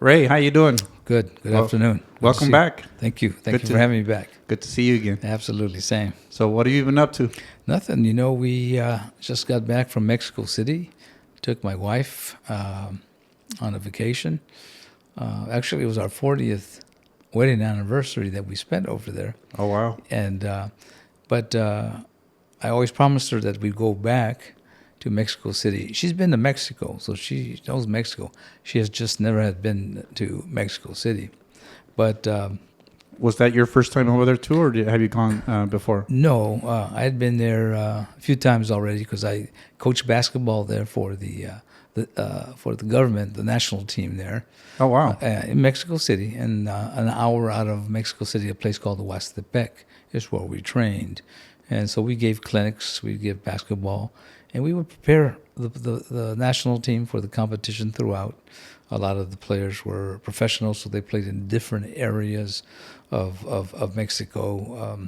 Ray, how you doing? Good afternoon. Welcome back. Thank you. Thank you for having me back. Good to see you again. Absolutely, same. So what have you been up to? Nothing. We just got back from Mexico City. Took my wife on a vacation. Actually, it was our 40th wedding anniversary that we spent over there. Oh, wow. And but I always promised her that we'd go back to Mexico City. She's been to Mexico, so she knows Mexico. She has just never had been to Mexico City. But was that your first time over there too, or have you gone before? No, I had been there a few times already because I coached basketball there for the government, the national team there. Oh, wow. In Mexico City, and an hour out of Mexico City, a place called the Huastepec is where we trained. And so we gave clinics, we'd give basketball, and we would prepare the national team for the competition throughout. A lot of the players were professionals, so they played in different areas of Mexico.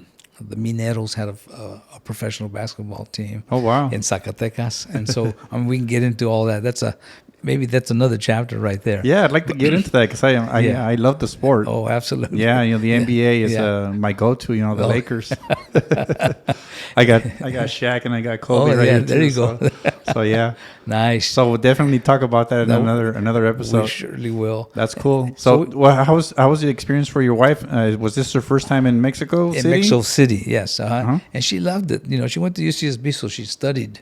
The Mineros had a professional basketball team. Oh, wow. In Zacatecas. And so we can get into all that. Maybe that's another chapter right there. Yeah, I'd like to get into that because I love the sport. Oh, absolutely. Yeah, the NBA is my go-to. The Lakers. I got Shaq and I got Kobe right here too. There you go. So yeah, nice. So we'll definitely talk about that in another episode. We surely will. That's cool. So how was the experience for your wife? Was this her first time in Mexico City? In Mexico City, yes. And she loved it. She went to UCSB, so she studied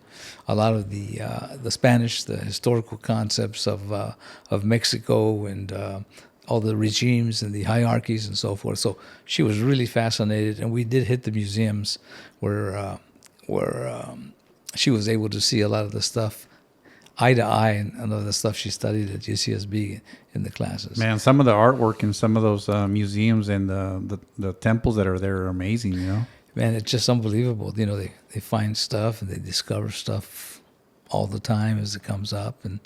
a lot of the Spanish, the historical concepts of Mexico and all the regimes and the hierarchies and so forth. So she was really fascinated, and we did hit the museums where she was able to see a lot of the stuff eye to eye and a lot of the stuff she studied at UCSB in the classes. Man, some of the artwork in some of those museums and the temples that are there are amazing, Man, it's just unbelievable. They find stuff and they discover stuff all the time as it comes up, and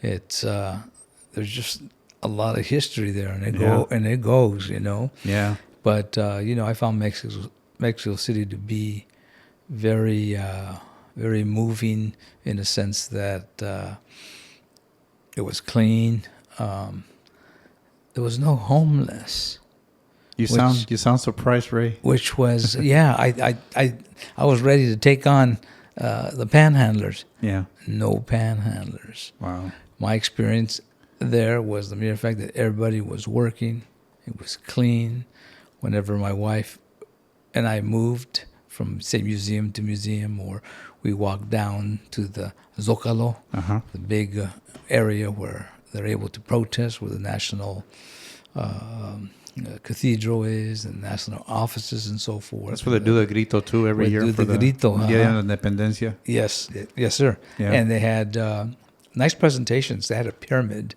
it's there's just a lot of history there, and it goes. Yeah. But I found Mexico City to be very very moving in the sense that it was clean. There was no homeless. You sound surprised, Ray. Which was I was ready to take on the panhandlers. Yeah. No panhandlers. Wow. My experience there was the mere fact that everybody was working. It was clean. Whenever my wife and I moved from, say, museum to museum, or we walked down to the Zócalo, the big area where they're able to protest, where the national cathedral is, and national offices and so forth. That's where they do the grito too every year for the grito, Día de Independencia. Yes, sir. Yeah. And they had nice presentations. They had a pyramid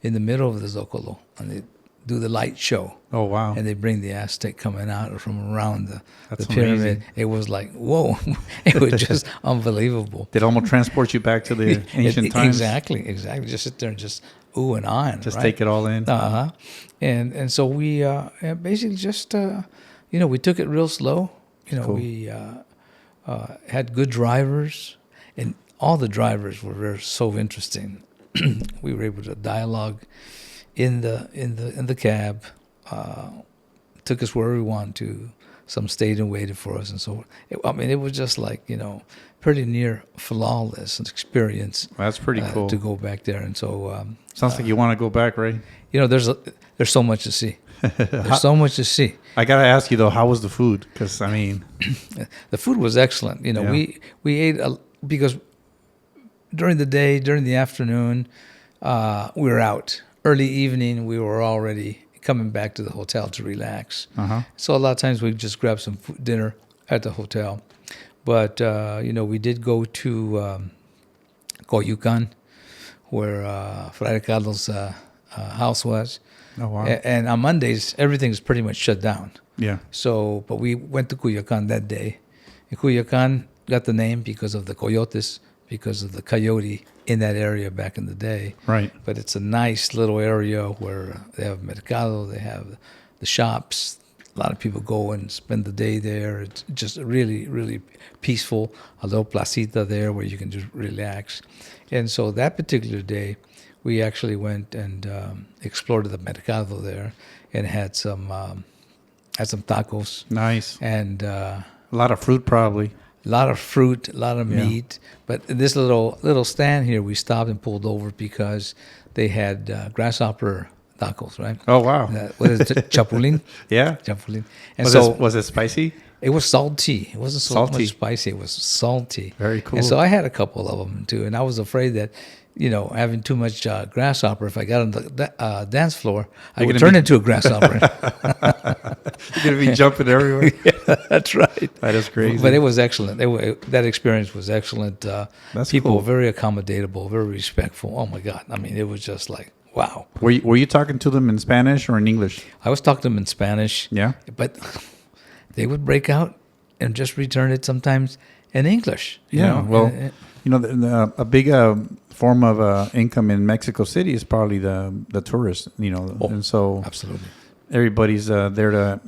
in the middle of the Zócalo, and they do the light show. Oh, wow. And they bring the Aztec coming out from around the pyramid. Amazing. It was like, whoa. It was just unbelievable. Did almost transport you back to the ancient times? Exactly. Just sit there and just ooh and on. Just take it all in. And so we basically just, we took it real slow. Cool. We had good drivers, and all the drivers were so interesting. We were able to dialogue in the cab. Took us where we wanted to. Some stayed and waited for us, and so it was just like pretty near flawless experience. That's pretty cool to go back there, and so sounds like you want to go back, Ray. There's so much to see. There's so much to see. I gotta ask you though, how was the food? Because the food was excellent. We ate because during the day, during the afternoon, we were out. Early evening, we were already coming back to the hotel to relax. So a lot of times we just grab some dinner at the hotel. But, we did go to Coyucan, where Friar Carlos' house was. Oh, wow. And on Mondays, everything's pretty much shut down. Yeah. So, but we went to Cuyoacan that day. And Cuyoacan got the name because of the coyotes, because of the coyote in that area back in the day. Right. But it's a nice little area where they have mercado, they have the shops. A lot of people go and spend the day there. It's just really, really peaceful. A little placita there where you can just relax. And so that particular day, we actually went and explored the mercado there, and had some tacos. Nice. And a lot of fruit, probably. a lot of fruit, a lot of meat. But this little stand here, we stopped and pulled over because they had grasshopper tacos, right? Oh, wow. What is it? Chapulín? Yeah. Chapulín. And Was it spicy? it was salty. It wasn't so Salty. much spicy. It was salty. Very cool. And so I had a couple of them too. And I was afraid that, having too much grasshopper, if I got on the dance floor, I would turn into a grasshopper. You're going to be jumping everywhere. Yeah, that's right. That is crazy. But it was excellent. That experience was excellent. That's people cool. were very accommodatable, very respectful. Oh my God. I mean, it was just like, wow. Were you talking to them in Spanish or in English? I was talking to them in Spanish. Yeah. But they would break out and just return it sometimes in English. Well, a big form of income in Mexico City is probably the tourists, and so absolutely. everybody's there to,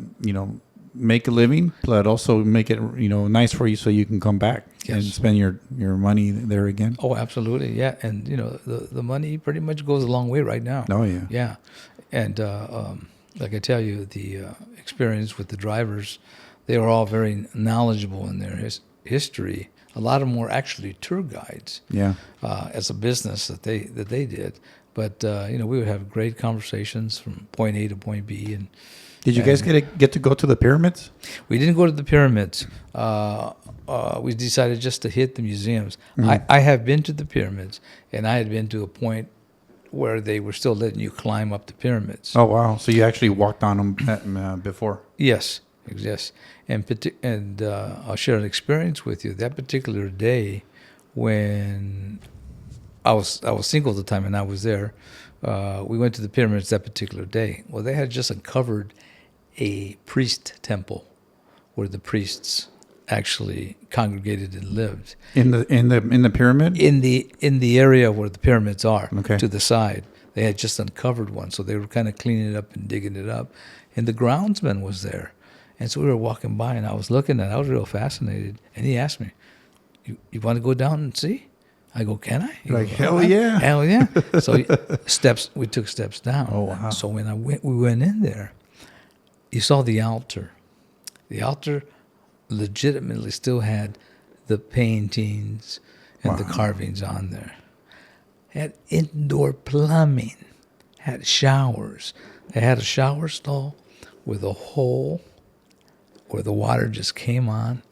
make a living, but also make it, nice for you so you can come back and spend your money there again. Oh, absolutely. Yeah. And, the money pretty much goes a long way right now. Oh, yeah. Yeah. And like I tell you, the experience with the drivers, they were all very knowledgeable in their history. A lot of them were actually tour guides. Yeah. As a business that they did. But, we would have great conversations from point A to point B. And did you guys get to go to the pyramids? we didn't go to the pyramids. We decided just to hit the museums. I have been to the pyramids, and I had been to a point where they were still letting you climb up the pyramids. Oh, wow. So you actually walked on them before? Yes. And I'll share an experience with you. That particular day, when I was single at the time and I was there, we went to the pyramids that particular day. Well, they had just uncovered a priest temple where the priests actually congregated and lived in the pyramid, in the area where the pyramids are. Okay. To the side. They had just uncovered one, so they were kind of cleaning it up and digging it up, and the groundsman was there. And so we were walking by, and I was looking at it. I was real fascinated. And he asked me, you want to go down and see? I go, can I? Like, hell yeah. Hell yeah. So we took steps down. Oh, wow. So when we went in there, you saw the altar. The altar legitimately still had the paintings and the carvings on there. Had indoor plumbing, had showers. They had a shower stall with a hole where the water just came on,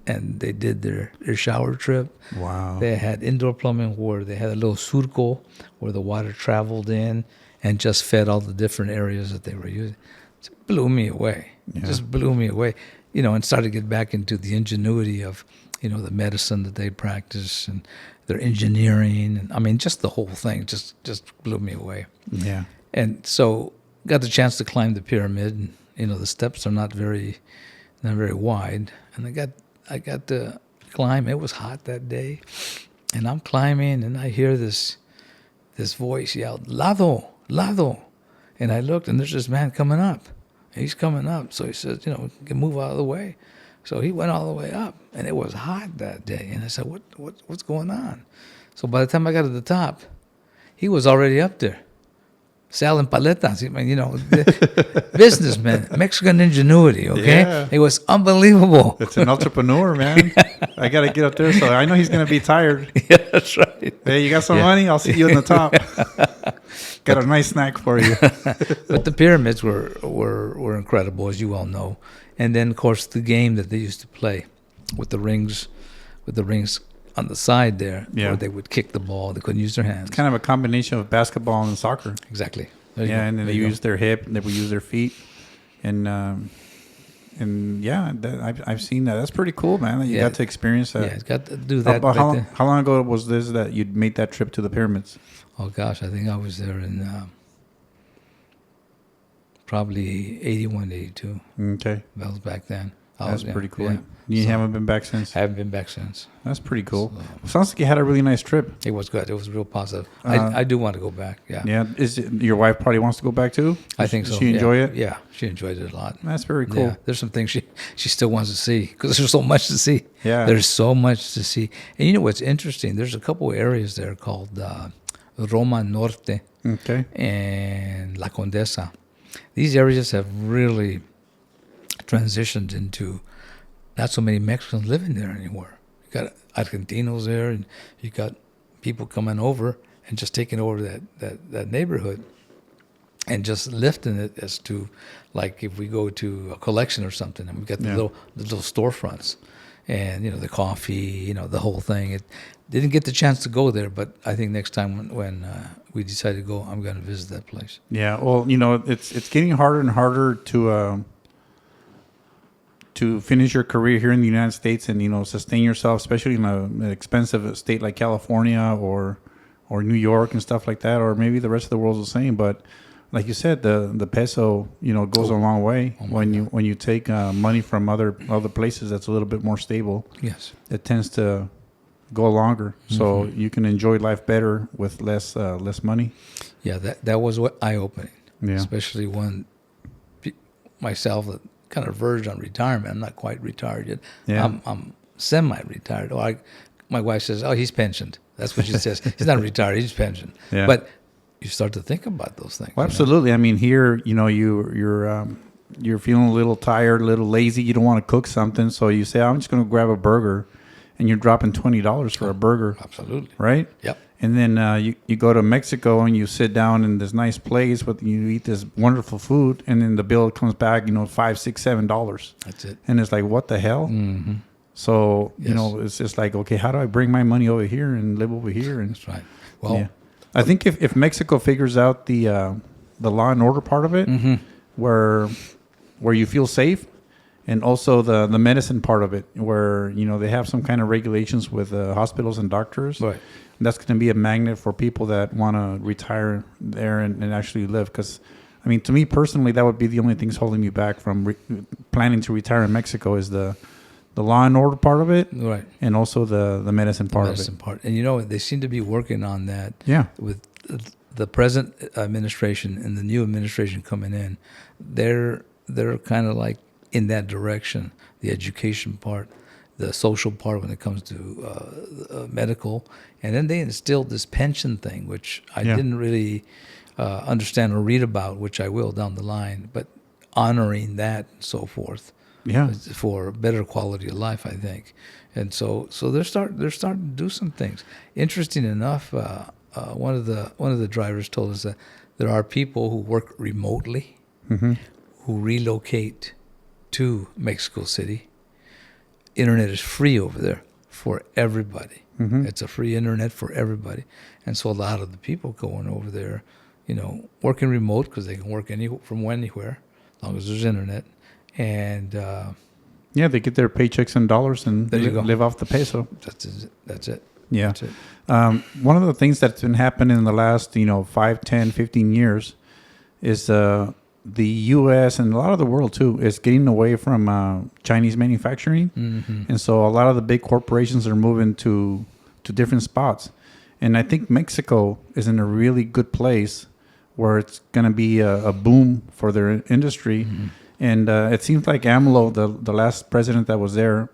and they did their shower trip. Wow. They had indoor plumbing where they had a little surco where the water traveled in and just fed all the different areas that they were using. It blew me away. Yeah. It just blew me away. And started to get back into the ingenuity of, the medicine that they practice and their engineering. And I mean, just the whole thing just blew me away. Yeah. And so got the chance to climb the pyramid, and, the steps are not very wide. And I got to climb. It was hot that day. And I'm climbing, and I hear this voice yell, "Lado, Lado." And I looked, and there's this man coming up. He's coming up. So he says, can move out of the way. So he went all the way up, and it was hot that day. And I said, what's going on? So by the time I got to the top, he was already up there, selling paletas. I mean, businessman, Mexican ingenuity, okay? Yeah. It was unbelievable. It's an entrepreneur, man. I got to get up there, so I know he's going to be tired. Yeah, that's right. Hey, you got some money? I'll see you in the top. Got a nice snack for you. But the pyramids were incredible, as you all know. And then, of course, the game that they used to play with the rings on the side there, where they would kick the ball. They couldn't use their hands. It's kind of a combination of basketball and soccer. Exactly. Yeah, and then they use their hip, and they would use their feet, and yeah, I've seen that. That's pretty cool, man. That you got to experience that. Yeah, it's got to do that. How long ago was this that you made that trip to the pyramids? Oh gosh, I think I was there in probably 81, 82. Okay, That was back then. That's pretty cool. Yeah. You haven't been back since? I haven't been back since. That's pretty cool. Sounds like you had a really nice trip. It was good. It was real positive. I do want to go back. Yeah. Yeah. Your wife probably wants to go back too? I think so. Does she enjoy it? Yeah, she enjoyed it a lot. That's very cool. Yeah. There's some things she still wants to see because there's so much to see. Yeah. There's so much to see. And you know what's interesting? There's a couple of areas there called Roma Norte, Okay. and La Condesa. These areas have really transitioned into not so many Mexicans living there anymore. You got Argentinos there, and you got people coming over and just taking over that neighborhood and just lifting it as to, like, if we go to a collection or something, and we got the little storefronts, and the coffee, the whole thing. It didn't get the chance to go there, but I think next time when we decide to go, I'm going to visit that place. Yeah. Well, it's getting harder and harder to finish your career here in the United States and sustain yourself, especially in an expensive state like California or New York and stuff like that, or maybe the rest of the world's the same. But like you said, the peso goes a long way when you take money from other places that's a little bit more stable. Yes, it tends to go longer, so you can enjoy life better with less money. Yeah, that was what eye-opening. Yeah, especially when myself that kind of verged on retirement. I'm not quite retired yet. Yeah. I'm semi-retired. My wife says, "Oh, he's pensioned." That's what she says. He's not retired. He's pensioned. Yeah. But you start to think about those things. Well, absolutely. I mean, here, you're feeling a little tired, a little lazy. You don't want to cook something, so you say, "I'm just going to grab a burger," and you're dropping $20 for a burger. Absolutely. Right. Yep. And then you go to Mexico and you sit down in this nice place you eat this wonderful food, and then the bill comes back, $5, $6, $7. That's it. And it's like, what the hell? Mm-hmm. So it's just like, okay, how do I bring my money over here and live over here? And that's right. Well, I think if Mexico figures out the law and order part of it, where you feel safe, and also the medicine part of it, where they have some kind of regulations with hospitals and doctors. Right. That's going to be a magnet for people that want to retire there and actually live. Because, I mean, to me personally, that would be the only things holding me back from planning to retire in Mexico is the law and order part of it, right, and also the medicine part of it. And they seem to be working on that. Yeah. With the present administration and the new administration coming in, they're kind of like in that direction. The education part, the social part when it comes to medical, and then they instilled this pension thing, which I didn't really understand or read about, which I will down the line, but honoring that and so forth. Yeah, for better quality of life, I think, and so they're starting to do some things. Interesting enough, one of the drivers told us that there are people who work remotely, who relocate to Mexico City. Internet is free over there for everybody. It's a free internet for everybody, and so a lot of the people going over there, working remote because they can work from anywhere, as long as there's internet. And they get their paychecks in dollars and live off the peso. That's it. Yeah. That's it. One of the things that's been happening in the last 5, 10, 15 years is the U.S. and a lot of the world too is getting away from Chinese manufacturing, and so a lot of the big corporations are moving to different spots. And I think Mexico is in a really good place where it's going to be a boom for their industry. And it seems like AMLO, the last president that was there,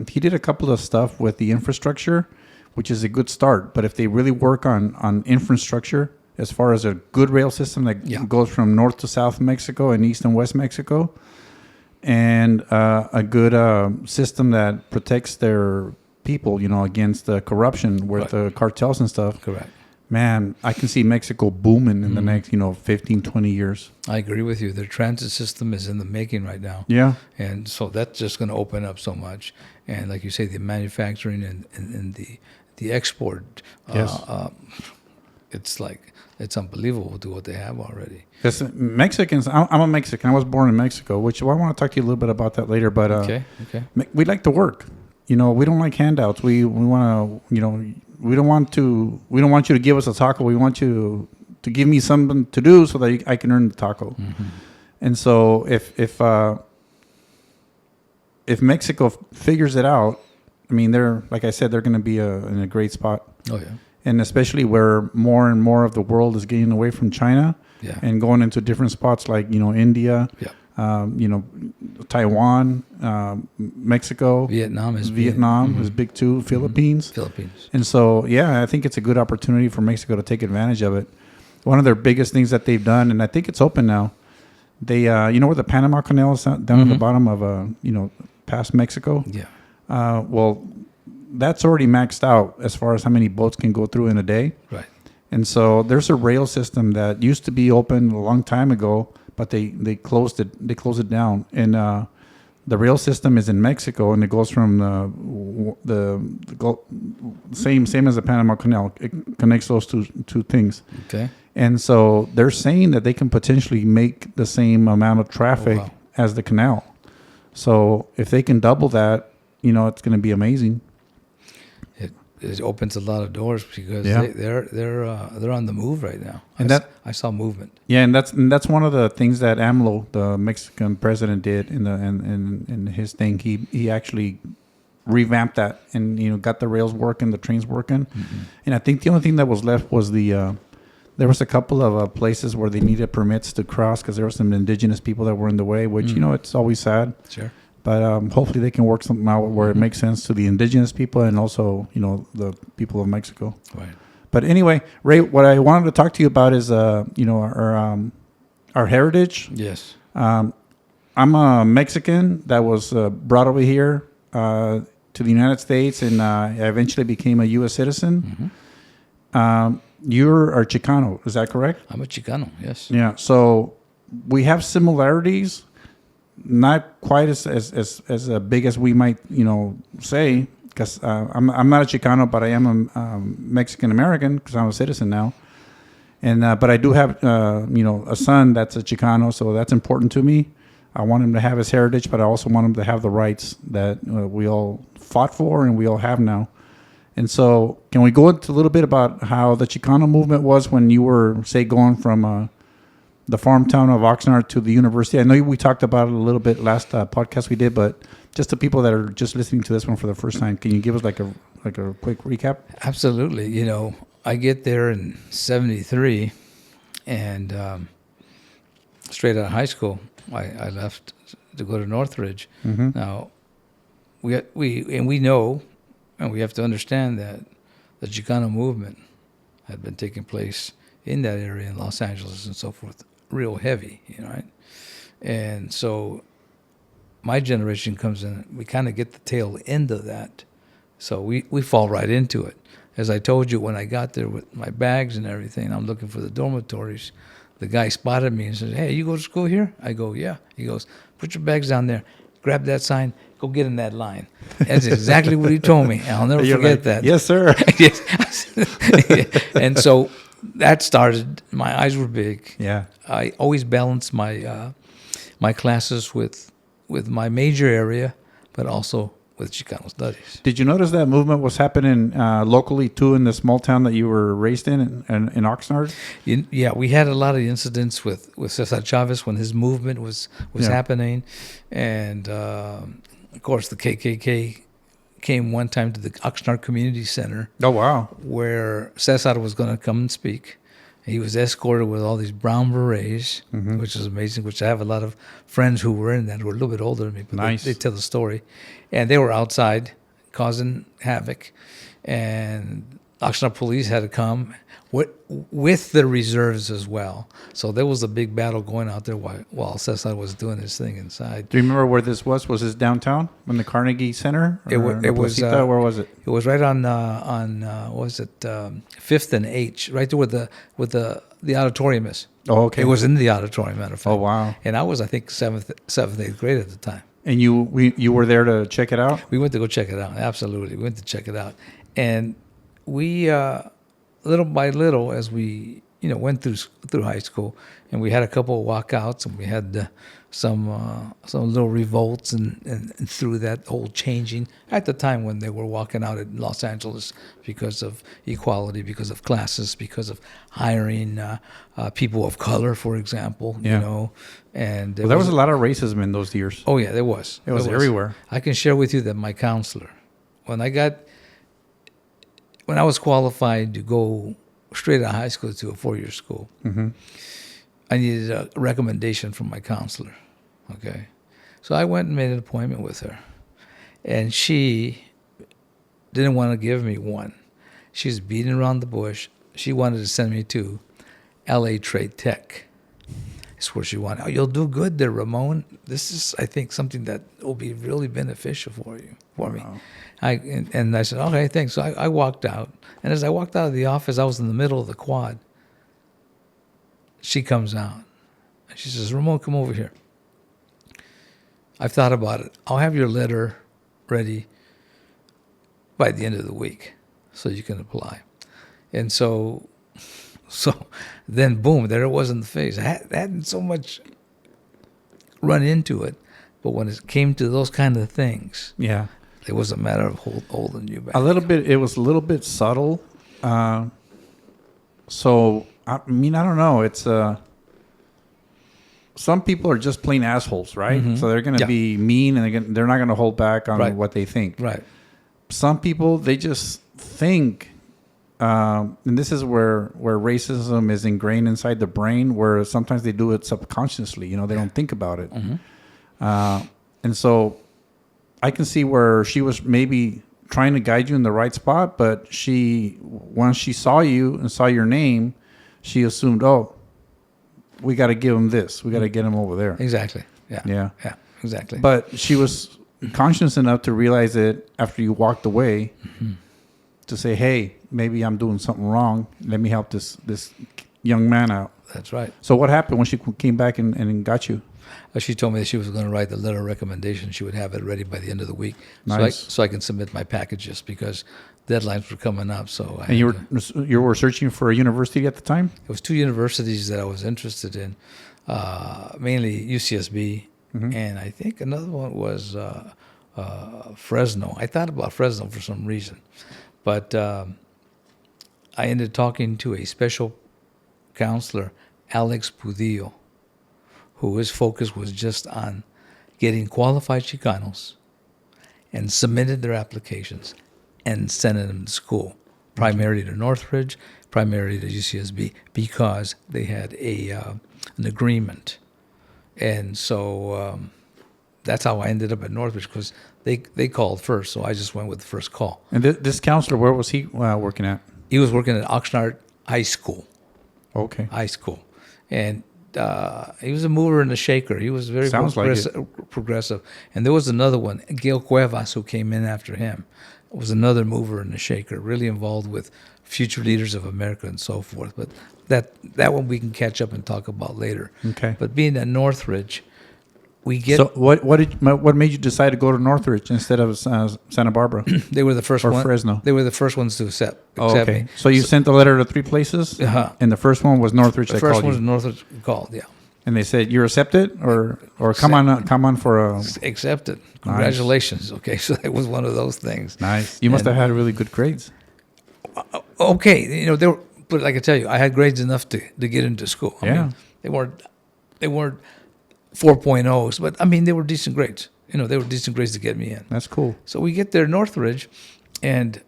he did a couple of stuff with the infrastructure, which is a good start. But if they really work on infrastructure, as far as a good rail system that goes from north to south Mexico and east and west Mexico, and a good system that protects their people, against the corruption with the cartels and stuff. Correct. Man, I can see Mexico booming in the next, 15, 20 years. I agree with you. Their transit system is in the making right now. Yeah. And so that's just going to open up so much. And like you say, the manufacturing and the export, it's unbelievable to what they have already. Because Mexicans, I'm a Mexican. I was born in Mexico, which I want to talk to you a little bit about that later. But okay. We like to work. We don't like handouts. We want to, we don't want you to give us a taco. We want you to give me something to do so that I can earn the taco. And so if Mexico figures it out, I mean, like I said, they're going to be in a great spot. Oh yeah. And especially where more and more of the world is getting away from China, and going into different spots like India. Yeah. Taiwan, Mexico, Vietnam is big too. Philippines. Philippines. And so, yeah, I think it's a good opportunity for Mexico to take advantage of it. One of their biggest things that they've done, and I think it's open now. They, you know, where the Panama Canal is down at the bottom of, past Mexico. Yeah. Well, that's already maxed out as far as how many boats can go through in a day. Right. And so there's a rail system that used to be open a long time ago, but they closed it. They closed it down, and the rail system is in Mexico, and it goes from the same as the Panama Canal. It connects those two things. Okay. And so they're saying that they can potentially make the same amount of traffic as the canal. So if they can double that, it's going to be amazing. It opens a lot of doors because they're on the move right now. And I saw movement. Yeah, and that's one of the things that AMLO, the Mexican president, did in his thing. He actually revamped that and got the rails working, the trains working. Mm-hmm. And I think the only thing that was left was there was a couple of places where they needed permits to cross because there were some indigenous people that were in the way, which it's always sad. Sure. But hopefully they can work something out where it makes sense to the indigenous people and also, the people of Mexico. Right. But anyway, Ray, what I wanted to talk to you about is, our heritage. Yes. I'm a Mexican that was brought over here to the United States, and I eventually became a U.S. citizen. Mm-hmm. You're a Chicano, is that correct? I'm a Chicano, yes. Yeah. So we have similarities. Not quite as big as we might, say, because I'm not a Chicano, but I am a Mexican American because I'm a citizen now, and but I do have a son that's a Chicano, so that's important to me. I want him to have his heritage, but I also want him to have the rights that we all fought for and we all have now. And so, can we go into a little bit about how the Chicano movement was when you were, say, going from the farm town of Oxnard to the university? I know we talked about it a little bit last podcast we did, but just the people that are just listening to this one for the first time, can you give us like a quick recap? Absolutely. I get there in '73, and straight out of high school, I left to go to Northridge. Mm-hmm. Now, we know, and we have to understand that the Chicano movement had been taking place in that area in Los Angeles and so forth, real heavy, right? And so my generation comes in, we kind of get the tail end of that. So we fall right into it. As I told you, when I got there with my bags and everything, I'm looking for the dormitories. The guy spotted me and says, "Hey, you go to school here?" I go, "Yeah." He goes, "Put your bags down there. Grab that sign. Go get in that line." That's exactly what he told me. I'll never forget that. Yes, sir. Yes. And so that started. My eyes were big. Yeah. I always balanced my my classes with my major area, but also with Chicano studies. Did you notice that movement was happening locally too in the small town that you were raised in Oxnard? Yeah, we had a lot of incidents with Cesar Chavez when his movement was happening, and of course the KKK came one time to the Oxnard Community Center. Oh wow! Where Cesar was going to come and speak. He was escorted with all these brown berets, mm-hmm. which is amazing, which I have a lot of friends who were in that who were a little bit older than me, but nice. they tell the story. And they were outside causing havoc. And Oxnard police had to come with the reserves as well. So there was a big battle going out there while Cesar was doing his thing inside. Do you remember where this was? Was this downtown in the Carnegie Center? It was. Where was it? It was right on what was it, 5th and H, right there with the auditorium is. Oh, okay. It was in the auditorium, matter of fact. Oh, wow. And I was, I think, 7th, 8th grade at the time. And you were there to check it out? We went to go check it out. Absolutely, we went to check it out, and we. Little by little, as we went through high school, and we had a couple of walkouts, and we had some little revolts, and through that whole changing at the time when they were walking out in Los Angeles because of equality, because of classes, because of hiring people of color, for example. And there was a lot of racism in those years. Oh yeah, there was. It was everywhere. I can share with you that my counselor, when I was qualified to go straight out of high school to a 4-year school, mm-hmm. I needed a recommendation from my counselor. Okay, So I went and made an appointment with her. And she didn't want to give me one. She was beating around the bush. She wanted to send me to L.A. Trade Tech. That's where she wanted. Oh, you'll do good there, Ramon. This is, I think, something that will be really beneficial for me. And I said, okay, thanks. So I walked out. And as I walked out of the office, I was in the middle of the quad. She comes out. And she says, Ramon, come over here. I've thought about it. I'll have your letter ready by the end of the week so you can apply. And so then, boom, there it was in the face. I hadn't so much run into it, but when it came to those kind of things, yeah, it was a matter of holding you back. It was a little bit subtle. So, I mean, I don't know. It's some people are just plain assholes, right? Mm-hmm. So they're going to be mean, and they're not going to hold back on what they think. Right. Some people, they just think, and this is where racism is ingrained inside the brain, where sometimes they do it subconsciously. They don't think about it. Mm-hmm. And so I can see where she was maybe trying to guide you in the right spot, but once she saw you and saw your name, she assumed, oh, we got to give him this. We got to get him over there. Exactly. Yeah. Yeah. Yeah. Exactly. But she was conscious enough to realize it after you walked away, mm-hmm. to say, hey, maybe I'm doing something wrong. Let me help this young man out. That's right. So what happened when she came back and got you? She told me that she was going to write the letter of recommendation. She would have it ready by the end of the week. Nice. So I can submit my packages because deadlines were coming up. So you were searching for a university at the time? It was 2 universities that I was interested in, mainly UCSB, mm-hmm. and I think another one was Fresno. I thought about Fresno for some reason. But I ended up talking to a special counselor, Alex Pudillo, who his focus was just on getting qualified Chicanos and submitted their applications and sending them to school, primarily to Northridge, primarily to UCSB, because they had an agreement. And so that's how I ended up at Northridge, because they called first, so I just went with the first call. And this counselor, where was he working at? He was working at Oxnard High School. Okay. High school. And he was a mover and a shaker. He was very progressive. And there was another one, Gail Cuevas, who came in after him, was another mover and a shaker, really involved with future leaders of America and so forth. But that one we can catch up and talk about later. Okay. But being at Northridge, we get... So what made you decide to go to Northridge instead of Santa Barbara? They were the first or Fresno. They were the first ones to accept okay. me. So you sent a letter to 3 places, and the first one was Northridge. The first one was Northridge called, yeah. And they said, you're accepted, or come on for a... Accepted. Congratulations. Nice. Okay, so that was one of those things. Nice. You must have had really good grades. Okay, but like I tell you, I had grades enough to get into school. I mean, they weren't 4.0s, but I mean, they were decent grades. They were decent grades to get me in. That's cool. So we get there, Northridge, and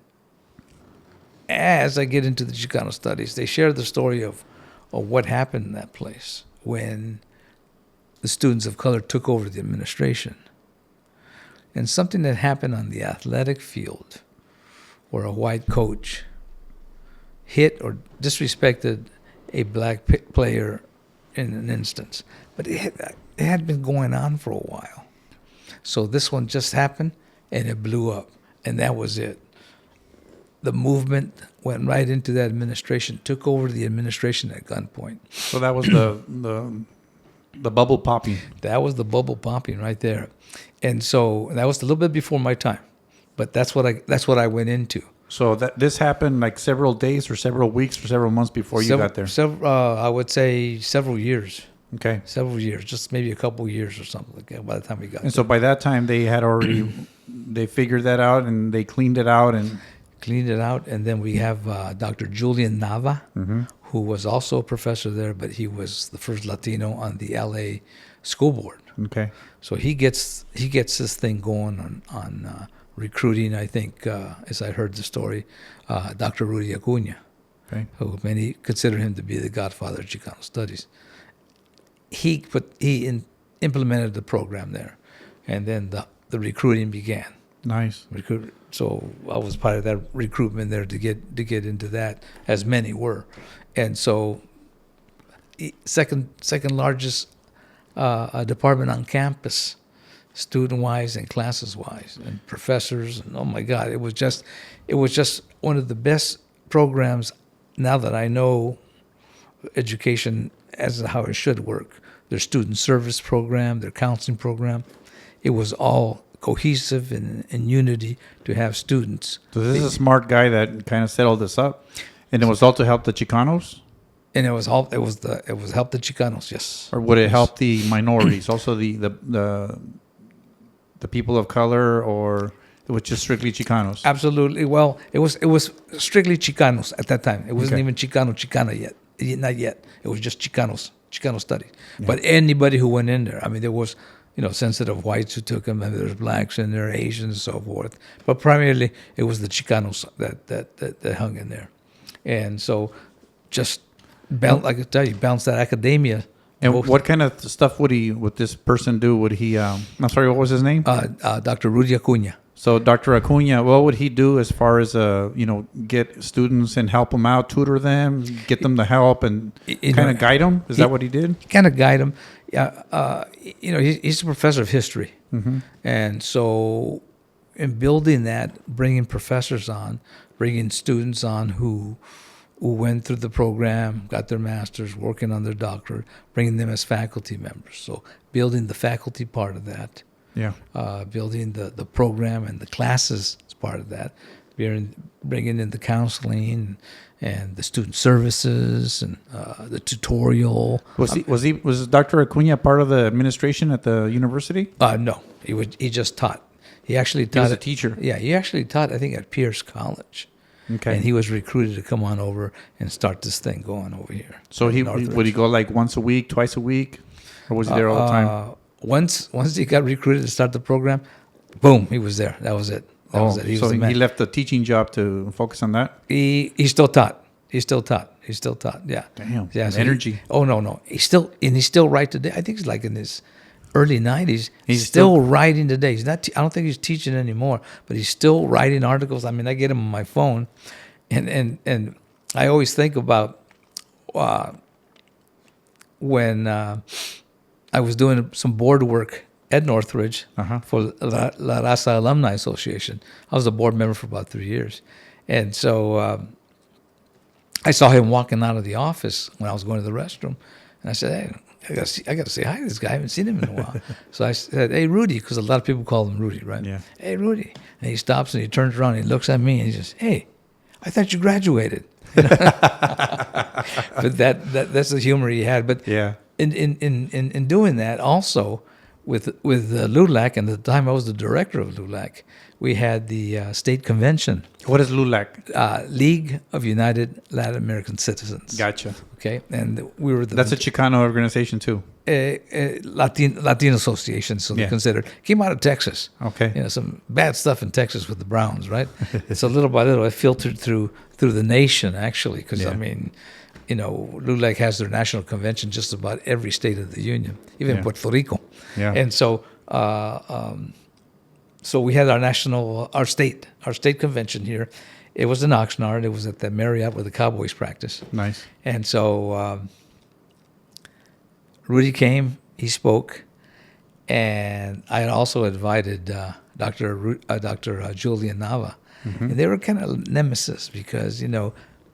as I get into the Chicano studies, they share the story of what happened in that place when the students of color took over the administration. And something that happened on the athletic field where a white coach hit or disrespected a black player in an instance. But it had been going on for a while. So this one just happened, and it blew up, and that was it. The movement went right into that administration, took over the administration at gunpoint. So that was the bubble popping. That was the bubble popping right there. And so that was a little bit before my time, but that's what I went into. So this happened like several days or several weeks or several months before you got there? I would say several years. Okay. Several years, just maybe a couple years or something like that by the time we got there. And so by that time they had already, they figured that out and they cleaned it out. And then we have Dr. Julian Nava, mm-hmm. who was also a professor there, but he was the first Latino on the LA school board. Okay. So he gets this thing going on recruiting, I think, as I heard the story, Dr. Rudy Acuña, okay. who many consider him to be the godfather of Chicano studies. He implemented the program there. and then the recruiting began. Nice. So I was part of that recruitment there to get into that, as many were, and so second largest department on campus, student wise and classes wise, and professors, and oh my God, it was just one of the best programs. Now that I know education as how it should work, their student service program, their counseling program, it was all cohesive and unity to have students. So this is a smart guy that kind of set all this up, and it was all to help the Chicanos. And it was help the Chicanos, yes. Or would it help the minorities, also the people of color, or it was just strictly Chicanos? Absolutely. Well, it was strictly Chicanos at that time. It wasn't even Chicana yet. Not yet. It was just Chicano studies. Yeah. But anybody who went in there, I mean, there was, sensitive whites who took them, and there's blacks and there are Asians and so forth. But primarily, it was the Chicanos that hung in there. And so just, like I tell you, bounce that academia. And what kind of stuff would this person do? Would he, I'm sorry, what was his name? Dr. Rudy Acuna. So Dr. Acuna, what would he do as far as, get students and help them out, tutor them, get them the help, and kind of guide them? Is that what he did? Kind of guide them. He's a professor of history. Mm-hmm. And so in building that, bringing professors on, bringing students on who went through the program, got their master's, working on their doctorate, bringing them as faculty members. So building the faculty part of that. Yeah. Building the program and the classes as part of that. Bringing in the counseling and the student services and the tutorial. Was Dr. Acuna part of the administration at the university? No, he just taught. He actually taught. He was a teacher. Yeah, he actually taught, I think, at Pierce College. Okay. And he was recruited to come on over and start this thing going over here. So would he go like once a week, twice a week, or was he there all the time? Once he got recruited to start the program, boom, he was there. That was it. He left the teaching job to focus on that? He still taught. He still taught. Yeah. Damn. Yeah. So energy. No. He's still right today. I think he's like in his early 90s. He's still writing today. He's not. I don't think he's teaching anymore, but he's still writing articles. I mean, I get him on my phone, and I always think about when I was doing some board work at Northridge for La Raza Alumni Association. I was a board member for about 3 years. And so I saw him walking out of the office when I was going to the restroom. And I said, hey, I got to say hi to this guy. I haven't seen him in a while. So I said, hey, Rudy, because a lot of people call him Rudy, right? Yeah. Hey, Rudy. And he stops and he turns around and he looks at me and he says, hey, I thought you graduated. But that's the humor he had. But yeah. In doing that, also with LULAC, and at the time I was the director of LULAC, we had the state convention. What is LULAC? League of United Latin American Citizens. Gotcha. Okay, and we were that's a Chicano organization too. Latin association, so they're considered. Came out of Texas. Okay. Some bad stuff in Texas with the Browns, right? So little by little, it filtered through the nation, actually, because I mean, LULAC has their national convention just about every state of the union, even Puerto Rico. Yeah. And so, so we had our state convention here. It was in Oxnard. It was at the Marriott where the Cowboys practice. Nice. And so Rudy came. He spoke, and I had also invited Dr. Julian Nava, and they were kind of nemesis because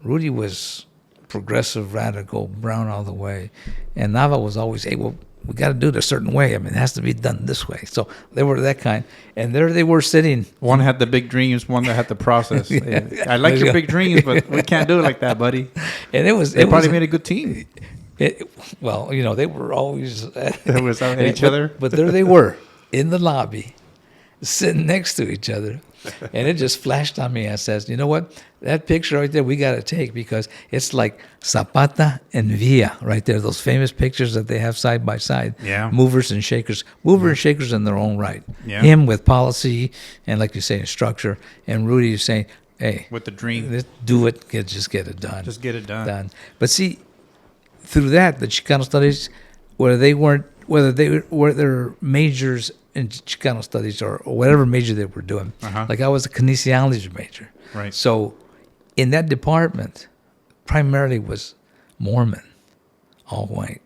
Rudy was progressive, radical, brown all the way, and Nava was always, hey, well, we got to do it a certain way. I mean, it has to be done this way. So they were that kind. And there they were sitting. One had the big dreams, one that had the process. I like your big dreams, but we can't do it like that, buddy. And they probably made a good team. They were always at each other. But there they were in the lobby, sitting next to each other. And it just flashed on me. I says, you know what? That picture right there, we got to take because it's like Zapata and Villa right there. Those famous pictures that they have side by side. Yeah. Movers and shakers. Movers and shakers in their own right. Yeah. Him with policy and, like you say, structure. And Rudy is saying, hey. With the dream. Let's do it. Just get it done. Just get it done. But see, through that, the Chicano studies, whether they were their majors in Chicano studies or whatever major they were doing. Like I was a kinesiology major. Right. So in that department, primarily was Mormon, all white.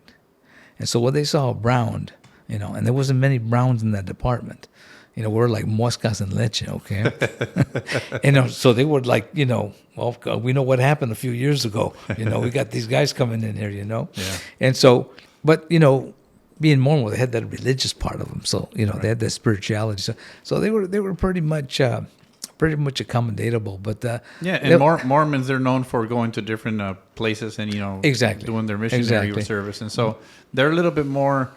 And so what they saw brown, and there wasn't many browns in that department. We're like moscas and leche, okay? So they were like, well, we know what happened a few years ago. We got these guys coming in here, Yeah. And so, but, being Mormon, they had that religious part of them. So, they had that spirituality. So they were pretty much accommodatable. But Mormons, they're known for going to different places and, exactly. doing their missionary service. And so they're a little bit more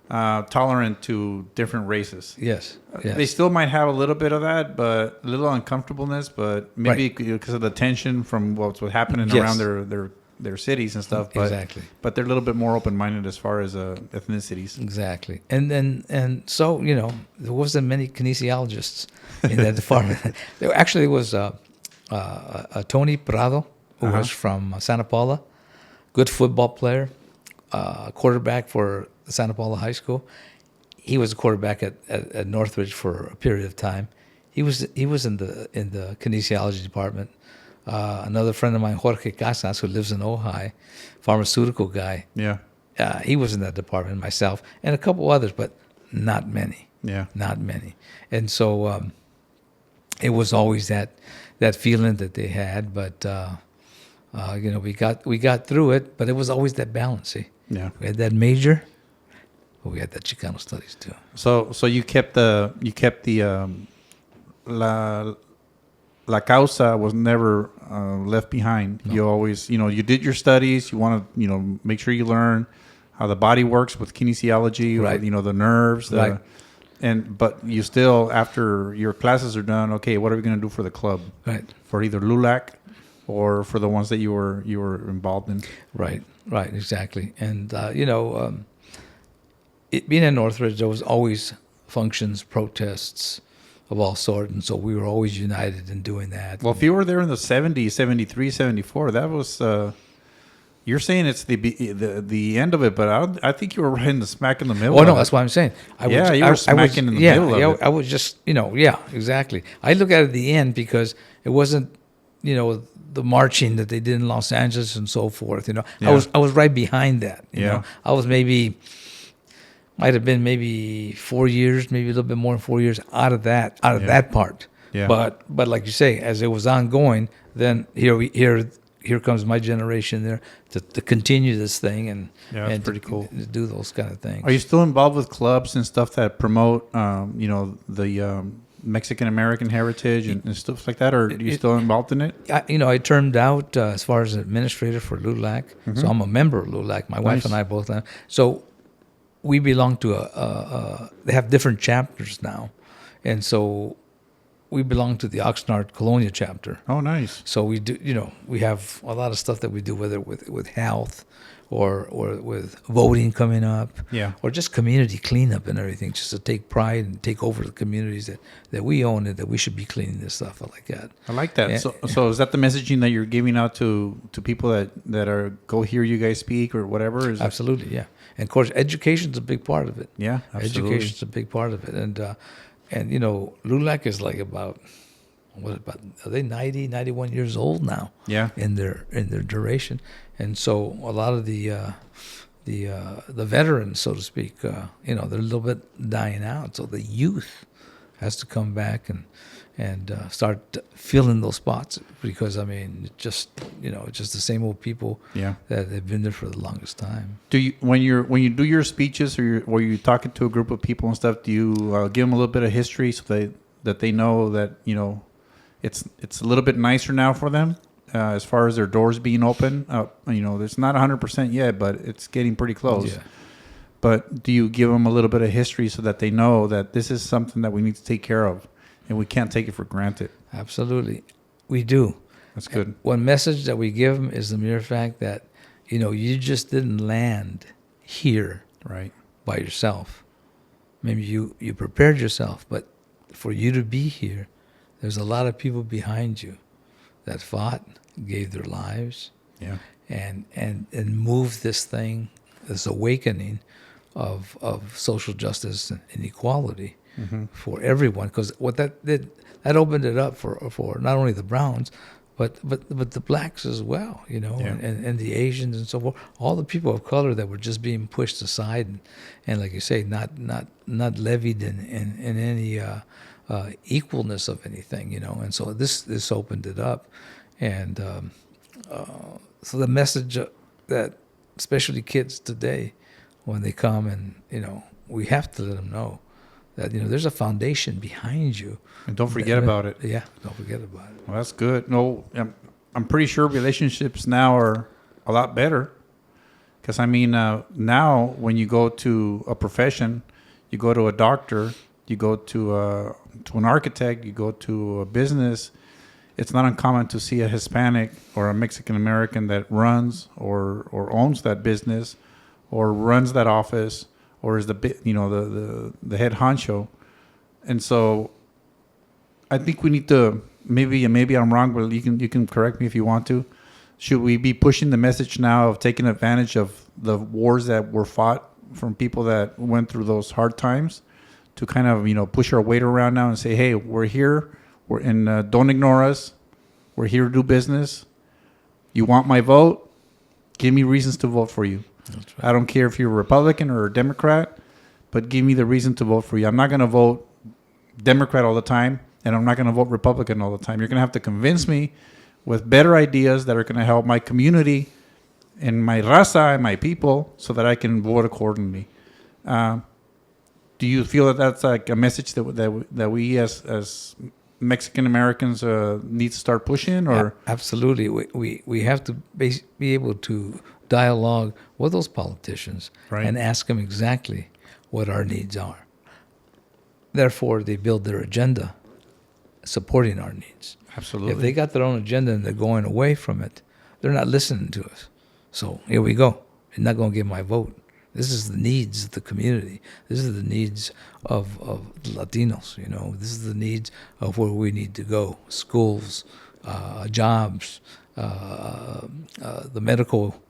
tolerant to different races. Yes. They still might have a little bit of that, but a little uncomfortableness, but maybe because of the tension from what's happening around their cities and stuff. But, exactly. But they're a little bit more open-minded as far as ethnicities. Exactly. And so, there wasn't many kinesiologists in that department. There actually was Tony Prado, who was from Santa Paula, good football player, quarterback for Santa Paula High School. He was a quarterback at Northridge for a period of time. He was in the kinesiology department. Another friend of mine, Jorge Casas, who lives in Ojai, pharmaceutical guy. Yeah. He was in that department, myself, and a couple others, but not many. Yeah. Not many. And so it was always that feeling that they had, but we got through it, but it was always that balance. See? Yeah. We had that major, but we had that Chicano studies too. So you kept the La Causa was never left behind. No. You always, you did your studies. You want to, make sure you learn how the body works with kinesiology, right. Or, the nerves. Right. But you still, after your classes are done, okay, what are we going to do for the club? Right. For either LULAC or for the ones that you were involved in. Right. Exactly. And, being in Northridge, there was always functions, protests of all sorts. And so we were always united in doing that. Well, if you were there in the 70s, 73, 74, that was, you're saying it's the end of it, but I think you were right in the smack in the middle. Oh, no, that's what I'm saying. You were smacking in the middle of it. I was just, exactly. I look at it at the end because it wasn't, the marching that they did in Los Angeles and so forth. Yeah. I was right behind that. You know, I was might have been maybe 4 years, maybe a little bit more than 4 years out of that part. Yeah. But like you say, as it was ongoing, then here comes my generation there to continue this thing and pretty cool to do those kind of things. Are you still involved with clubs and stuff that promote the Mexican American heritage and stuff like that, or are you still involved in it? I turned out as far as administrator for LULAC, so I'm a member of LULAC. My wife and I both are. So we belong to they have different chapters now, and so we belong to the Oxnard Colonia chapter. Oh, nice. So we do, we have a lot of stuff that we do, whether with health or with voting coming up, or just community cleanup and everything, just to take pride and take over the communities that we own and that we should be cleaning this stuff. I like that. I like that. So is that the messaging that you're giving out to people that are go hear you guys speak or whatever? Absolutely, yeah. And of course, education's a big part of it. Yeah, absolutely. Education's a big part of it, and LULAC is like about are they 90, 91 years old now? Yeah. In their duration, and so a lot of the veterans, so to speak, they're a little bit dying out. So the youth has to come back and start filling those spots, because it's just the same old people that have been there for the longest time. Do you when you do your speeches or you're talking to a group of people and stuff, do you give them a little bit of history so that they know that it's a little bit nicer now for them as far as their doors being open? It's not 100% yet, but it's getting pretty close. Yeah. But do you give them a little bit of history so that they know that this is something that we need to take care of? And we can't take it for granted. Absolutely. We do. That's good. One message that we give them is the mere fact that, you just didn't land here by yourself. Maybe you prepared yourself, but for you to be here, there's a lot of people behind you that fought, gave their lives, and moved this thing, this awakening of social justice and equality. for everyone. Because what that did, that opened it up for not only the Browns, but the blacks as well, you know, and the Asians and so forth, all the people of color that were just being pushed aside, and like you say, not levied in any equalness of anything, you know. And so this opened it up, and so the message that especially kids today, when they come, and you know, we have to let them know that, you know, there's a foundation behind you. And don't forget about it. Yeah, don't forget about it. Well, that's good. No, I'm pretty sure relationships now are a lot better. Because, I mean, now when you go to a profession, you go to a doctor, you go to an architect, you go to a business, it's not uncommon to see a Hispanic or a Mexican American that runs or owns that business or runs that office or is the head honcho. And so I think we need to, maybe I'm wrong, but you can correct me if you want to. Should we be pushing the message now of taking advantage of the wars that were fought from people that went through those hard times to kind of, you know, push our weight around now and say, hey, we're here, don't ignore us. We're here to do business. You want my vote? Give me reasons to vote for you. That's right. I don't care if you're a Republican or a Democrat, but give me the reason to vote for you. I'm not going to vote Democrat all the time, and I'm not going to vote Republican all the time. You're going to have to convince me with better ideas that are going to help my community and my raza and my people so that I can vote accordingly. Do you feel that that's like a message that we as Mexican Americans need to start pushing? Or absolutely, we have to be able to dialogue with those politicians, right, and ask them exactly what our needs are. Therefore, they build their agenda supporting our needs. Absolutely. If they got their own agenda and they're going away from it, they're not listening to us. So here we go. You're not going to get my vote. This is the needs of the community. This is the needs of Latinos. You know, this is the needs of where we need to go: schools, jobs, the medical,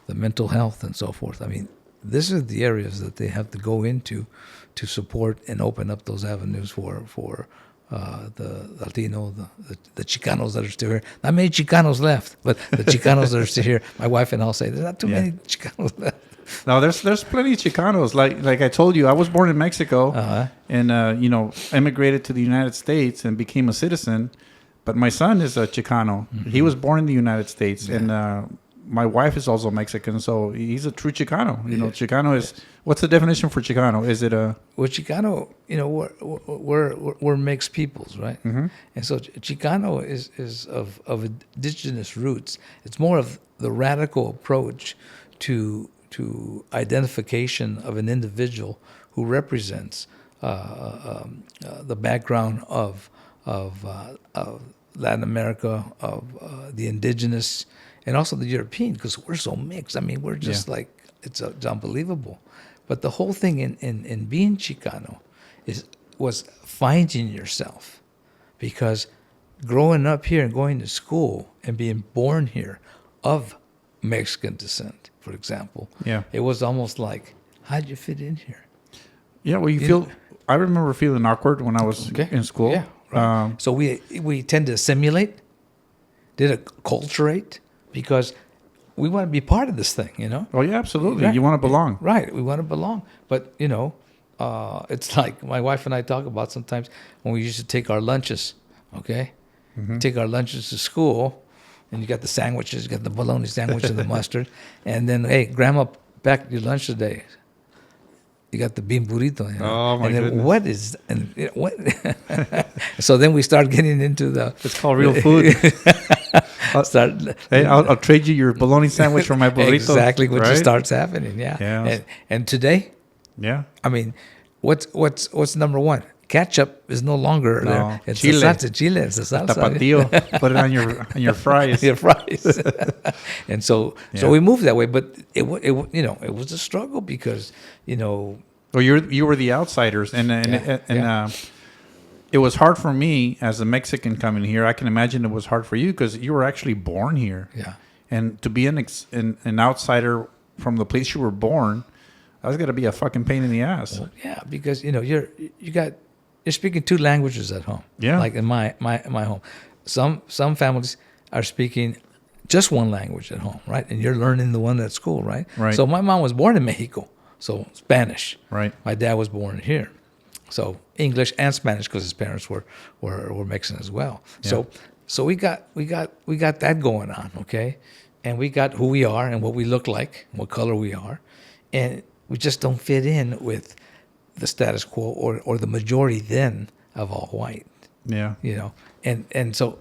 the mental health, and so forth. I mean, this is the areas that they have to go into to support and open up those avenues for the Latino, the Chicanos that are still here. Not many Chicanos left, but the Chicanos that are still here. My wife and I'll say there's not too many Chicanos left. No, there's plenty of Chicanos. Like I told you, I was born in Mexico, and you know, immigrated to the United States and became a citizen. But my son is a Chicano. Mm-hmm. He was born in the United States, and my wife is also Mexican, so he's a true Chicano. You know, Chicano is what's the definition for Chicano? Is it a Chicano? You know, we're mixed peoples, right? Mm-hmm. And so Chicano is of indigenous roots. It's more of the radical approach to identification of an individual who represents the background of Latin America, of the indigenous, and also the European, because we're so mixed. I mean, we're just like, it's unbelievable. But the whole thing in being Chicano was finding yourself, because growing up here and going to school and being born here of Mexican descent, for example, it was almost like, how'd you fit in here? Yeah, well, I remember feeling awkward when I was in school. Yeah, right. So we tend to assimilate, acculturate, because we want to be part of this thing, you know? Oh, yeah, absolutely. Right. You want to belong. Right, we want to belong. But, you know, it's like my wife and I talk about sometimes when we used to take our lunches, okay? Mm-hmm. Take our lunches to school, and you got the sandwiches, you got the bologna sandwich and the mustard, and then, hey, Grandma packed your lunch today. You got the bean burrito. You know? Oh, my goodness. What is... And what? So then we start getting into the... It's called real food. I'll trade you your bologna sandwich for my burrito. Exactly what just starts happening, And today, I mean, what's number one? Ketchup is no longer there. It's Chile. The salsa. Chile. It's the salsa. Tapatio. Put it on your fries. Your fries. And so we moved that way, but it was a struggle because, you know. Well, you were the outsiders, and it was hard for me as a Mexican coming here. I can imagine it was hard for you because you were actually born here. Yeah. And to be an outsider from the place you were born, that was going to be a fucking pain in the ass. Well, yeah, because you know you got you're speaking two languages at home. Yeah. Like in my home. Some families are speaking just one language at home, right? And you're learning the one at school, right? Right. So my mom was born in Mexico, so Spanish. Right. My dad was born here, so English and Spanish because his parents were Mexican as well. Yeah. So we got that going on, okay? And we got who we are and what we look like, what color we are, and we just don't fit in with the status quo or the majority then of all white. Yeah. You know, and so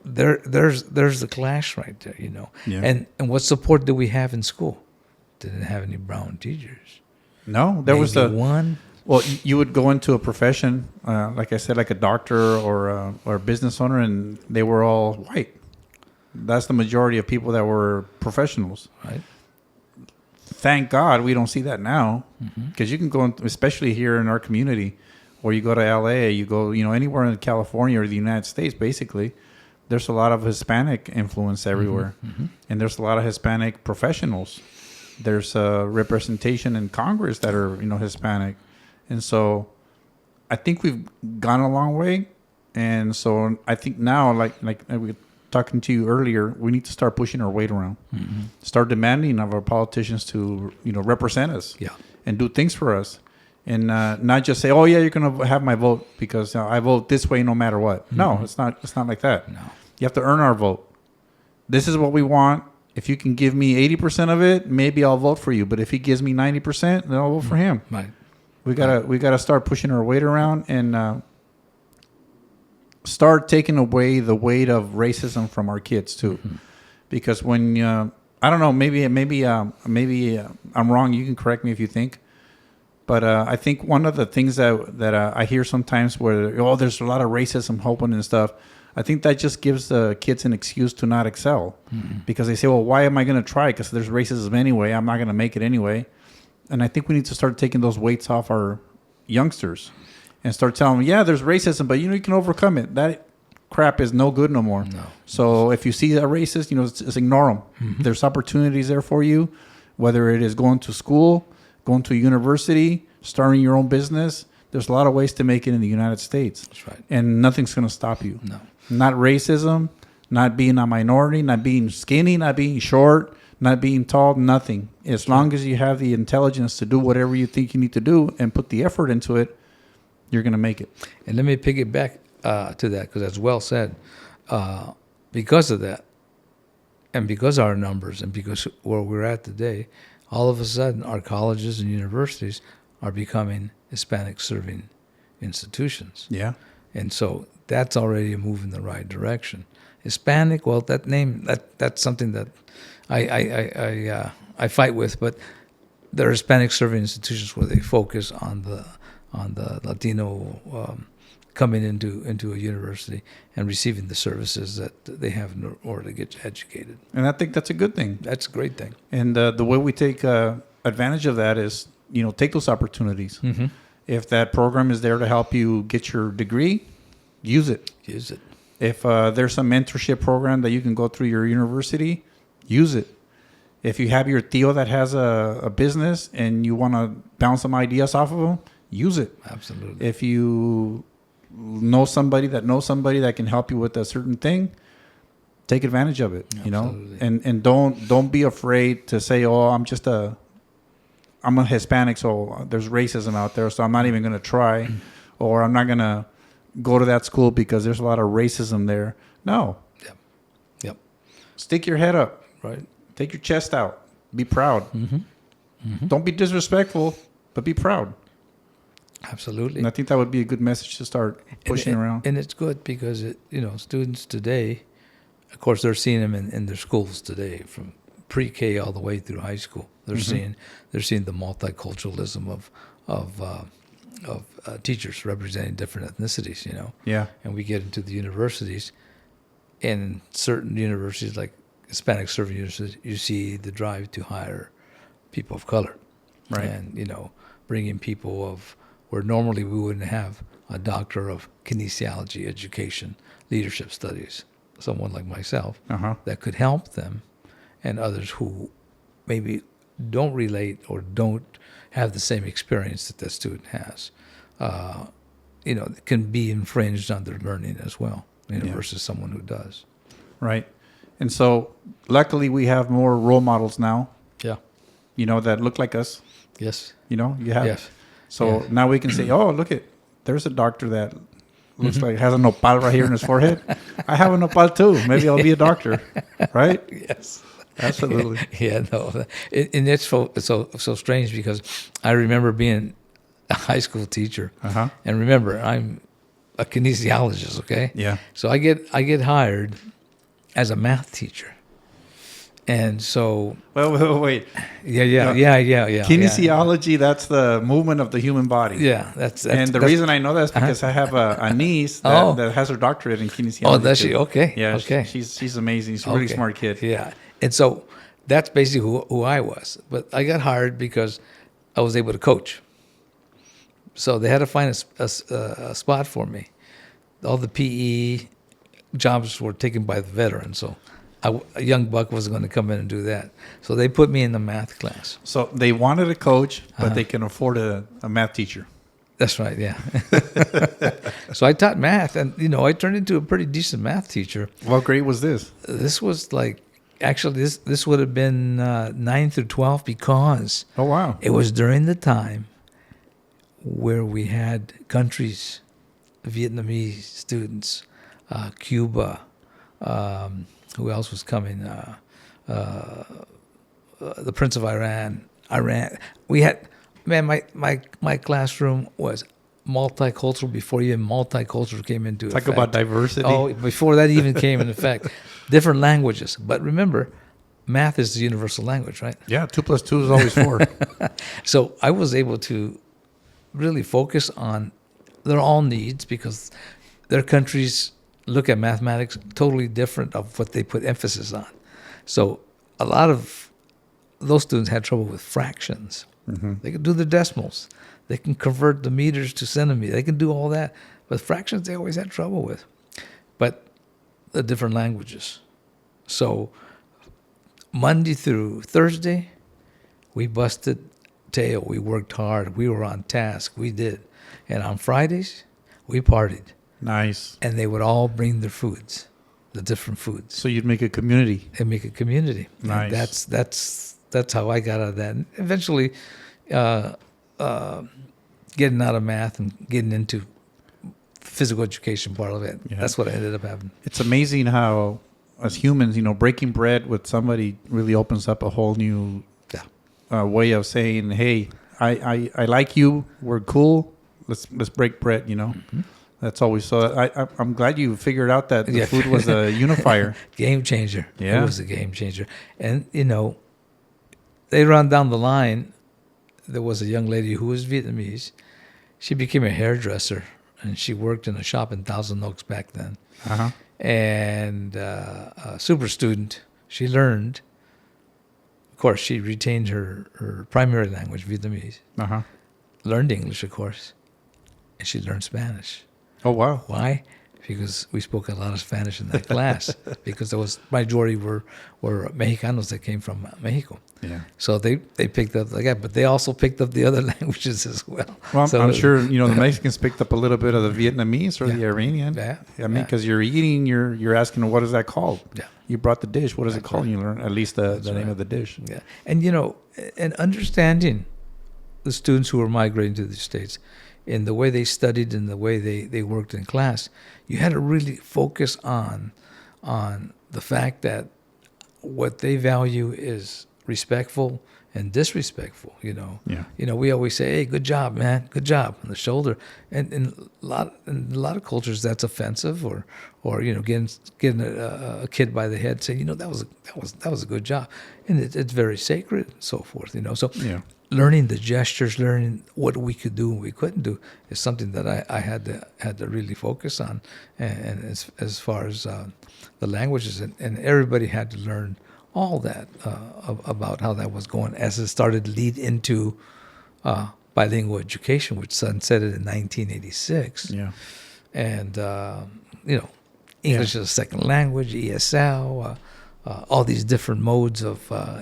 there's the clash right there, you know. Yeah. And what support do we have in school? Didn't have any brown teachers. No, there was one. Well, you would go into a profession, like I said, like a doctor or a business owner, and they were all white. That's the majority of people that were professionals. Right. Thank God we don't see that now, because you can go, especially here in our community, or you go to LA, you go, anywhere in California or the United States, basically, there's a lot of Hispanic influence everywhere, and there's a lot of Hispanic professionals. There's representation in Congress that are, Hispanic, and so I think we've gone a long way, and so I think now, like we were talking to you earlier, we need to start pushing our weight around, start demanding of our politicians to, represent us, and do things for us. And not just say, "Oh yeah, you're gonna have my vote because I vote this way no matter what." No, it's not. It's not like that. No. You have to earn our vote. This is what we want. If you can give me 80% of it, maybe I'll vote for you. But if he gives me 90%, then I'll vote for him. Right. We gotta start pushing our weight around and start taking away the weight of racism from our kids too, because when I don't know, maybe I'm wrong. You can correct me if you think. But I think one of the things that I hear sometimes where, there's a lot of racism happening and stuff, I think that just gives the kids an excuse to not excel. Because they say, well, why am I going to try? Because there's racism anyway. I'm not going to make it anyway. And I think we need to start taking those weights off our youngsters and start telling them, yeah, there's racism, but, you can overcome it. That crap is no good no more. No. So if you see a racist, just ignore them. There's opportunities there for you, whether it is going to school, going to a university, starting your own business. There's a lot of ways to make it in the United States. That's right. And nothing's going to stop you. No. Not racism, not being a minority, not being skinny, not being short, not being tall, nothing. As long as you have the intelligence to do whatever you think you need to do and put the effort into it, you're going to make it. And let me piggyback to that, because that's well said. Because of that, and because of our numbers, and because where we're at today, all of a sudden, our colleges and universities are becoming Hispanic-serving institutions. Yeah. And so that's already a move in the right direction. Hispanic, well, that name, that's something that I fight with, but there are Hispanic-serving institutions where they focus on the Latino coming into a university and receiving the services that they have in order to get educated. And I think that's a good thing. That's a great thing. And the way we take advantage of that is, take those opportunities. If that program is there to help you get your degree, use it. Use it. If there's some mentorship program that you can go through your university, use it. If you have your tío that has a business and you want to bounce some ideas off of them, use it. Absolutely. If you know somebody that can help you with a certain thing, take advantage of it. Absolutely. And don't be afraid to say, oh, I'm a Hispanic, so there's racism out there, so I'm not even going to try, or I'm not going to go to that school because there's a lot of racism there. No. Yep. Stick your head up. Right. Take your chest out. Be proud. Don't be disrespectful, but be proud. Absolutely. And I think that would be a good message to start pushing around. And it's good because students today, of course, they're seeing them in their schools today, from pre-K all the way through high school. They're seeing the multiculturalism of teachers representing different ethnicities. Yeah. And we get into the universities, and certain universities like Hispanic serving universities, you see the drive to hire people of color, right? And bringing people of where normally we wouldn't have a doctor of kinesiology, education, leadership studies, someone like myself that could help them, and others who maybe don't relate or don't have the same experience that student has. can be infringed on their learning as well, versus someone who does. Right. And so, luckily, we have more role models now. Yeah. That look like us. Yes. You have. Yes. So now we can say, oh, look there's a doctor that looks like has a nopal right here in his forehead. I have a nopal too. Maybe I'll be a doctor. Right? Yes. Absolutely. Yeah. No. And it's so strange because I remember being a high school teacher, and remember I'm a kinesiologist. Okay. Yeah. So I get hired as a math teacher. And so... Wait. Yeah. Kinesiology, that's the movement of the human body. Yeah, that's and the reason I know that is because I have a niece that has her doctorate in kinesiology. Oh, does she? Okay. Yeah, okay. She's amazing. She's a really smart kid. Yeah. And so that's basically who I was. But I got hired because I was able to coach. So they had to find a spot for me. All the PE jobs were taken by the veterans, so... a young buck wasn't going to come in and do that. So they put me in the math class. So they wanted a coach, but they can afford a math teacher. That's right, yeah. So I taught math, and, I turned into a pretty decent math teacher. What grade was this? This was actually, this would have been 9 through 12 because oh, wow. It was during the time where we had countries, Vietnamese students, Cuba, who else was coming? The Prince of Iran. We had, my classroom was multicultural before even multicultural came into effect. Talk about diversity. Oh, before that even came into effect. Different languages. But remember, math is the universal language, right? Yeah, 2 + 2 is always 4. So I was able to really focus on their all needs because their countries look at mathematics totally different of what they put emphasis on. So a lot of those students had trouble with fractions. Mm-hmm. They could do the decimals. They can convert the meters to centimeters. They can do all that. But fractions they always had trouble with. But the different languages. So Monday through Thursday, we busted tail. We worked hard. We were on task. We did. And on Fridays, we partied. Nice. And they would all bring their foods, the different foods. So you'd make a community. And make a community. Nice. And that's how I got out of that. And eventually, getting out of math and getting into physical education part of it. Yeah. That's what I ended up having. It's amazing how, as humans, breaking bread with somebody really opens up a whole new way of saying, "Hey, I like you. We're cool. Let's break bread." Mm-hmm. That's always so. I'm glad you figured out that the food was a unifier. Game changer. Yeah. It was a game changer. And, they run down the line. There was a young lady who was Vietnamese. She became a hairdresser, and she worked in a shop in Thousand Oaks back then. Uh-huh. And a super student. She learned. Of course, she retained her primary language, Vietnamese. Uh-huh. Learned English, of course. And she learned Spanish. Oh, wow. Why? Because we spoke a lot of Spanish in that class. Because there was majority were Mexicanos that came from Mexico. Yeah. So they picked up that, but they also picked up the other languages as well. Well, so I'm sure the Mexicans picked up a little bit of the Vietnamese or the Iranian. Yeah. I mean, because you're eating, you're asking, what is that called? Yeah. You brought the dish. What is it called? Right. You learn at least the name of the dish. Yeah. And and understanding the students who were migrating to the States, in the way they studied and the way they worked in class, you had to really focus on the fact that what they value is respectful and disrespectful. Yeah. We always say, "Hey, good job, man, good job," on the shoulder. And in a lot of cultures, that's offensive, or getting a kid by the head, saying, that was a good job, and it's very sacred and so forth. So. Yeah. Learning the gestures, learning what we could do and we couldn't do, is something that I had to really focus on. And as far as the languages, and everybody had to learn all that about how that was going as it started to lead into bilingual education, which sunsetted in 1986. Yeah. And English as a second language, ESL. All these different modes of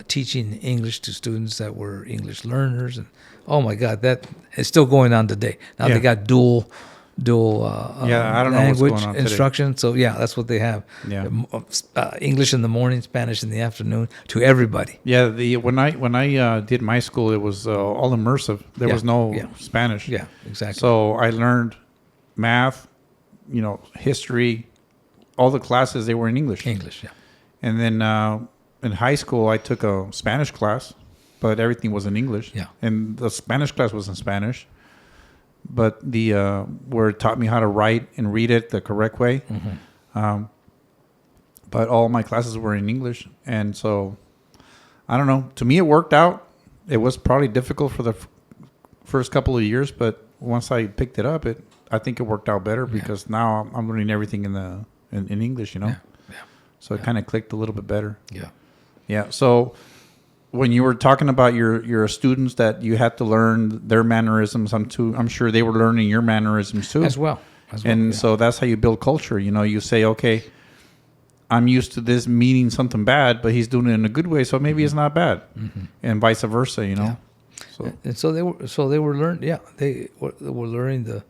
teaching English to students that were English learners. And oh my God, that is still going on today. Now they got dual dual I don't know what's language going on today. instruction. So yeah, that's what they have. Yeah. English in the morning, Spanish in the afternoon to everybody. Yeah, when I did my school, it was all immersive. There was no Spanish. Yeah, exactly. So I learned math, history, all the classes, they were in English. English, yeah. And then in high school, I took a Spanish class, but everything was in English. Yeah. And the Spanish class was in Spanish, but where it taught me how to write and read it the correct way. Mm-hmm. But all my classes were in English. And so, I don't know. To me, it worked out. It was probably difficult for the first couple of years, but once I picked it up, I think it worked out better because now I'm learning everything in English, Yeah. So it kind of clicked a little bit better. Yeah. Yeah. So when you were talking about your students that you had to learn their mannerisms, I'm sure they were learning your mannerisms too. As well. And so that's how you build culture. You say, okay, I'm used to this meaning something bad, but he's doing it in a good way, so maybe it's not bad, and vice versa. Yeah. So and so they were learning. Yeah, they were learning the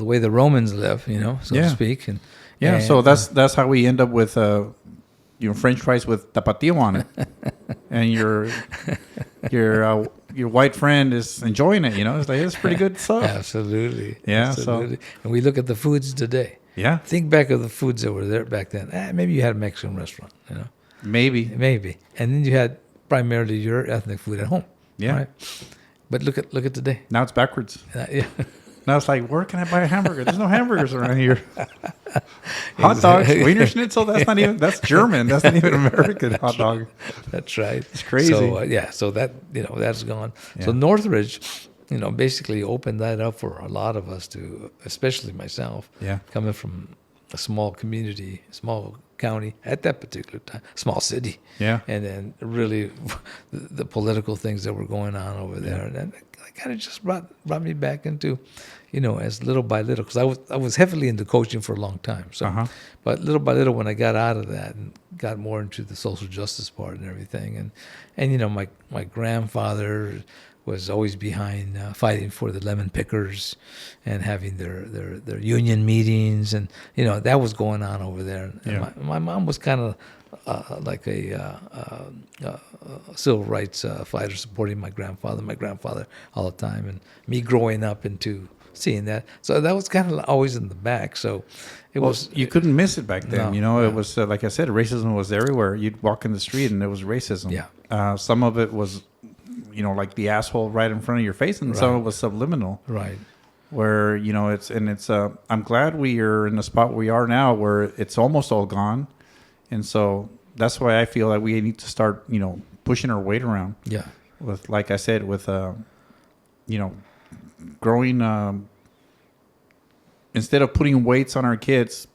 way the Romans live, so to speak. And so that's how we end up with French fries with tapatio on it, and your white friend is enjoying it. It's like it's pretty good stuff. Absolutely. Yeah. Absolutely. And we look at the foods today. Yeah. Think back of the foods that were there back then. Maybe you had a Mexican restaurant. Maybe. And then you had primarily your ethnic food at home. Yeah. Right? But look at today. Now it's backwards. Yeah. Now it's like, where can I buy a hamburger? There's no hamburgers around here. Hot dogs, Wiener Schnitzel. That's German. That's not even American hot dog. That's right. It's crazy. So so that that's gone. Yeah. So Northridge, basically opened that up for a lot of us to, especially myself. Yeah. Coming from a small community, small county at that particular time, small city. Yeah. And then really the political things that were going on over there, and that kind of just brought me back into, as little by little, because I was heavily into coaching for a long time. So, but little by little, when I got out of that and got more into the social justice part and everything, and my grandfather was always behind fighting for the lemon pickers and having their union meetings, and that was going on over there. And my mom was kind of like a civil rights fighter, supporting my grandfather all the time, and me growing up into seeing that. So that was kind of always in the back. So you couldn't miss it back then. It was like I said, racism was everywhere. You'd walk in the street and there was racism. Yeah. Some of it was like the asshole right in front of your face, and some of it was subliminal. Right. Where, I'm glad we are in the spot we are now where it's almost all gone. And so that's why I feel like we need to start, pushing our weight around. Yeah. With, like I said, with, growing, instead of putting weights on our kids,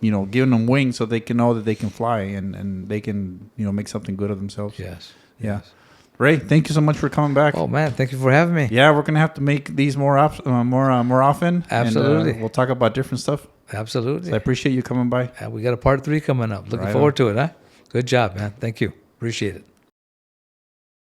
giving them wings so they can know that they can fly and they can, make something good of themselves. Yes. Yeah. Ray, thank you so much for coming back. Oh man, thank you for having me. Yeah, we're gonna have to make these more often. Absolutely. And, we'll talk about different stuff. Absolutely. So I appreciate you coming by. We got a part 3 coming up. Looking forward to it, huh? Good job, man. Thank you. Appreciate it.